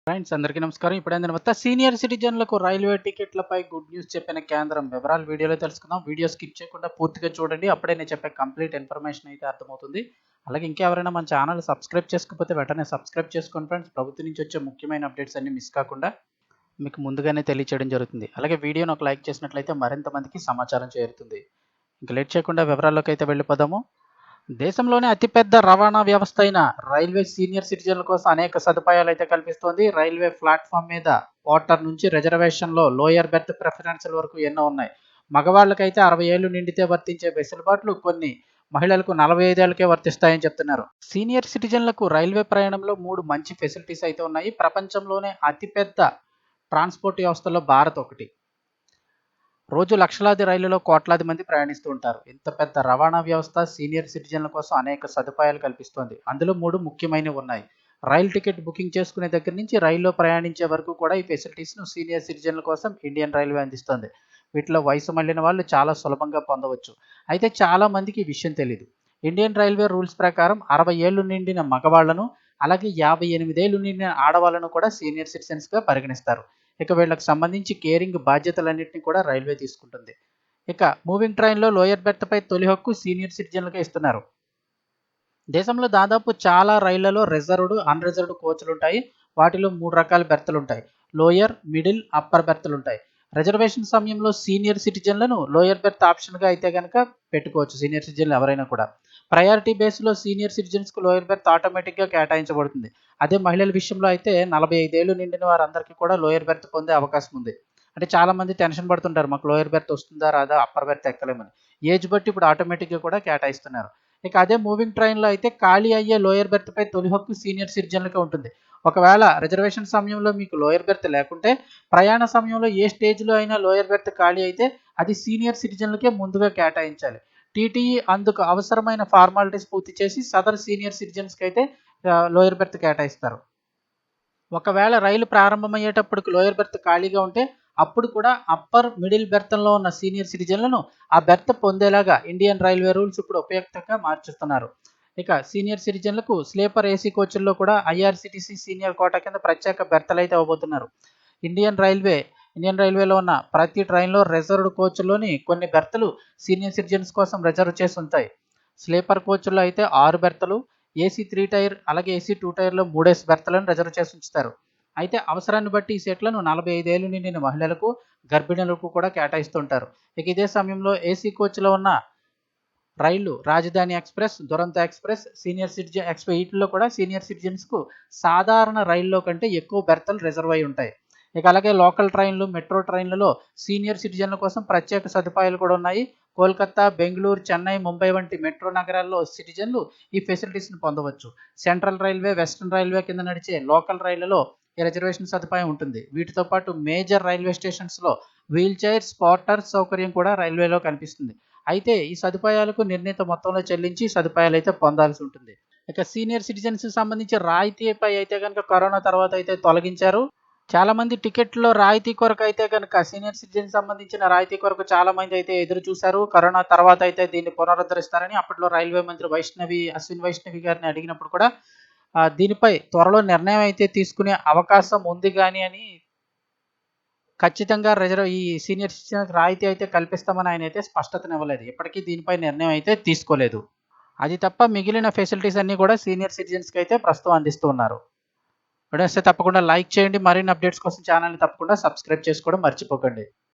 Friends అందరికీ నమస్కారం. ఇప్పుడైంది మొత్తం సీనియర్ సిటిజన్లకు రైల్వే టికెట్లపై గుడ్ న్యూస్ చెప్పిన కేంద్రం. వివరాలు వీడియోలో తెలుసుకుందాం. వీడియో స్కిప్ చేయకుండా పూర్తిగా చూడండి. అప్పుడే నేను చెప్పే కంప్లీట్ ఇన్ఫర్మేషన్ అయితే అర్థమవుతుంది. అలాగే ఇంకెవరైనా మన ఛానల్ సబ్స్క్రైబ్ చేసుకోకపోతే వెంటనే సబ్స్క్రైబ్ చేసుకోండి ఫ్రెండ్స్. ప్రభుత్వం నుంచి వచ్చే ముఖ్యమైన అప్డేట్స్ అన్ని మిస్ కాకుండా మీకు ముందుగానే తెలియచేయడం జరుగుతుంది. అలాగే వీడియోని ఒక లైక్ చేసినట్లయితే మరింత మందికి సమాచారం చేరుతుంది. ఇంకా లేట్ చేయకుండా వివరాల్లోకి అయితే వెళ్ళిపోదాము. దేశంలోనే అతిపెద్ద రవాణా వ్యవస్థ అయిన రైల్వే సీనియర్ సిటిజన్ల కోసం అనేక సదుపాయాలు అయితే కల్పిస్తోంది. రైల్వే ప్లాట్ఫామ్ మీద క్వార్టర్ నుంచి రిజర్వేషన్లో లోయర్ బెర్త్ ప్రిఫరెన్స్ల వరకు ఎన్నో ఉన్నాయి. మగవాళ్ళకైతే 60 ఏళ్లు నిండితే వర్తించే వెసులుబాట్లు కొన్ని మహిళలకు 45 ఏళ్లకే వర్తిస్తాయని చెప్తున్నారు. సీనియర్ సిటిజన్లకు రైల్వే ప్రయాణంలో 3 మంచి ఫెసిలిటీస్ అయితే ఉన్నాయి. ప్రపంచంలోనే అతిపెద్ద ట్రాన్స్పోర్ట్ వ్యవస్థలో భారత్ ఒకటి. రోజు లక్షలాది రైళ్లలో కోట్లాది మంది ప్రయాణిస్తూ ఉంటారు. ఇంత పెద్ద రవాణా వ్యవస్థ సీనియర్ సిటిజన్ల కోసం అనేక సదుపాయాలు కల్పిస్తోంది. అందులో 3 ముఖ్యమైనవి ఉన్నాయి. రైలు టికెట్ బుకింగ్ చేసుకునే దగ్గర నుంచి రైల్లో ప్రయాణించే వరకు కూడా ఈ ఫెసిలిటీస్ను సీనియర్ సిటిజన్ల కోసం ఇండియన్ రైల్వే అందిస్తోంది. వీటిలో వయసు మళ్ళిన వాళ్ళు చాలా సులభంగా పొందవచ్చు. అయితే చాలా మందికి ఈ విషయం తెలియదు. ఇండియన్ రైల్వే రూల్స్ ప్రకారం 60 ఏళ్లు నిండిన మగవాళ్లను, అలాగే 58 ఏళ్లు నిండిన ఆడవాళ్లను కూడా సీనియర్ సిటిజన్స్గా పరిగణిస్తారు. ఇక వీళ్ళకి సంబంధించి కేరింగ్ బాధ్యతలన్నింటినీ కూడా రైల్వే తీసుకుంటుంది. ఇక మూవింగ్ ట్రైన్లో లోయర్ బెర్త్పై తొలి హక్కు సీనియర్ సిటిజన్లకే ఇస్తున్నారు. దేశంలో దాదాపు చాలా రైళ్లలో రిజర్వ్డ్, అన్రిజర్వ్డ్ కోచ్లు ఉంటాయి. వాటిలో 3 రకాల బెర్తులు ఉంటాయి. లోయర్, మిడిల్, అప్పర్ బెర్తులు ఉంటాయి. రిజర్వేషన్ సమయంలో సీనియర్ సిటిజన్లను లోయర్ బెర్త్ ఆప్షన్గా అయితే కనుక పెట్టుకోవచ్చు. సీనియర్ సిటిజన్లు ఎవరైనా కూడా ప్రయారిటీ బేస్లో సీనియర్ సిటిజన్స్కు లోయర్ బెర్త్ ఆటోమేటిక్గా కేటాయించబడుతుంది. అదే మహిళల విషయంలో అయితే 45 ఏళ్లు నిండిన వారందరికీ కూడా లోయర్ బెర్త్ పొందే అవకాశం ఉంది. అంటే చాలామంది టెన్షన్ పడుతుంటారు, మాకు లోయర్ బెర్త్ వస్తుందా రాదా, అప్పర్ బెర్త్ ఎక్కలేమని. ఏజ్ బట్టి ఇప్పుడు ఆటోమేటిక్గా కూడా కేటాయిస్తున్నారు. ఇక అదే మూవింగ్ ట్రైన్లో అయితే ఖాళీ అయ్యే లోయర్ బెర్త్పై తొలి హక్కు సీనియర్ సిటిజన్లకే ఉంటుంది. ఒకవేళ రిజర్వేషన్ సమయంలో మీకు లోయర్ బెర్త్ లేకుంటే ప్రయాణ సమయంలో ఏ స్టేజ్లో అయినా లోయర్ బెర్త్ ఖాళీ అయితే అది సీనియర్ సిటిజన్లకే ముందుగా కేటాయించాలి. టీటీఈ అందుకు అవసరమైన ఫార్మాలిటీస్ పూర్తి చేసి సదరు సీనియర్ సిటిజన్స్కి అయితే లోయర్ బెర్త్ కేటాయిస్తారు. ఒకవేళ రైలు ప్రారంభమయ్యేటప్పటికి లోయర్ బెర్త్ ఖాళీగా ఉంటే అప్పుడు కూడా అప్పర్, మిడిల్ బెర్త్లో ఉన్న సీనియర్ సిటిజన్లను ఆ బెర్త్ పొందేలాగా ఇండియన్ రైల్వే రూల్స్ ఇప్పుడు ఉపయుక్తంగా మార్చుతున్నారు. ఇక సీనియర్ సిటిజన్లకు స్లీపర్ ఏసీ కోచ్ల్లో కూడా ఐఆర్సిటీసీ సీనియర్ కోటా కింద ప్రత్యేక బెర్తలు అయితే ఇవ్వబోతున్నారు. ఇండియన్ రైల్వేలో ఉన్న ప్రతి ట్రైన్లో రిజర్వ్డ్ కోచ్లోని కొన్ని బెర్తలు సీనియర్ సిటిజన్స్ కోసం రిజర్వ్ చేసి ఉంటాయి. స్లీపర్ కోచ్ల్లో అయితే 6 బెర్తలు, ఏసీ 3 టైర్ అలాగే ఏసీ 2 టైర్లో 3 బెర్తలను రిజర్వ్ చేసి ఉంచుతారు. అయితే అవసరాన్ని బట్టి ఈ సీట్లను 45 ఏళ్లు నిండిన మహిళలకు, గర్భిణులకు కూడా కేటాయిస్తుంటారు. ఇక ఇదే సమయంలో ఏసీ కోచ్లో ఉన్న రైళ్లు రాజధాని express, Duronto express, senior citizen express వీటిల్లో కూడా సీనియర్ సిటిజన్స్కు సాధారణ రైల్లో కంటే ఎక్కువ బెర్తలు రిజర్వ్ అయి ఉంటాయి. ఇక అలాగే లోకల్ ట్రైన్లు, మెట్రో ట్రైన్లలో సీనియర్ సిటిజన్ల కోసం ప్రత్యేక సదుపాయాలు కూడా ఉన్నాయి. కోల్కతా, బెంగళూరు, చెన్నై, ముంబై వంటి మెట్రో నగరాల్లో సిటిజన్లు ఈ ఫెసిలిటీస్ని పొందవచ్చు. సెంట్రల్ రైల్వే, వెస్టర్న్ రైల్వే కింద నడిచే లోకల్ రైళ్లలో ఈ రిజర్వేషన్ సదుపాయం ఉంటుంది. వీటితో పాటు మేజర్ రైల్వే స్టేషన్స్లో వీల్ చైర్, స్పాటర్ సౌకర్యం కూడా రైల్వేలో కనిపిస్తుంది. అయితే ఈ సదుపాయాలకు నిర్ణీత మొత్తంలో చెల్లించి సదుపాయాలు అయితే పొందాల్సి ఉంటుంది. ఇక సీనియర్ సిటిజన్స్ సంబంధించి రాయితీపై అయితే కనుక కరోనా తర్వాత అయితే తొలగించారు. చాలా మంది టికెట్లో రాయితీ కొరకు అయితే కనుక సీనియర్ సిటిజన్ సంబంధించిన రాయితీ కొరకు చాలా మంది అయితే ఎదురు చూశారు. కరోనా తర్వాత అయితే దీన్ని పునరుద్ధరిస్తారని అప్పట్లో రైల్వే మంత్రి అశ్విన్ వైష్ణవి గారిని అడిగినప్పుడు కూడా దీనిపై త్వరలో నిర్ణయం అయితే తీసుకునే అవకాశం ఉంది కానీ అని ఖచ్చితంగా ఈ సీనియర్ సిటిజన్కి రాయితీ అయితే కల్పిస్తామని ఆయన అయితే స్పష్టతనివ్వలేదు. ఇప్పటికీ దీనిపై నిర్ణయం అయితే తీసుకోలేదు. అది తప్ప మిగిలిన ఫెసిలిటీస్ అన్నీ కూడా సీనియర్ సిటిజన్స్కి అయితే ప్రస్తుతం అందిస్తూ ఉన్నారు. వీడియో నచ్చితే తప్పకుండా లైక్ చేయండి. మరిన్ని అప్డేట్స్ కోసం ఛానల్ని తప్పకుండా సబ్స్క్రైబ్ చేసుకోవడం మర్చిపోకండి.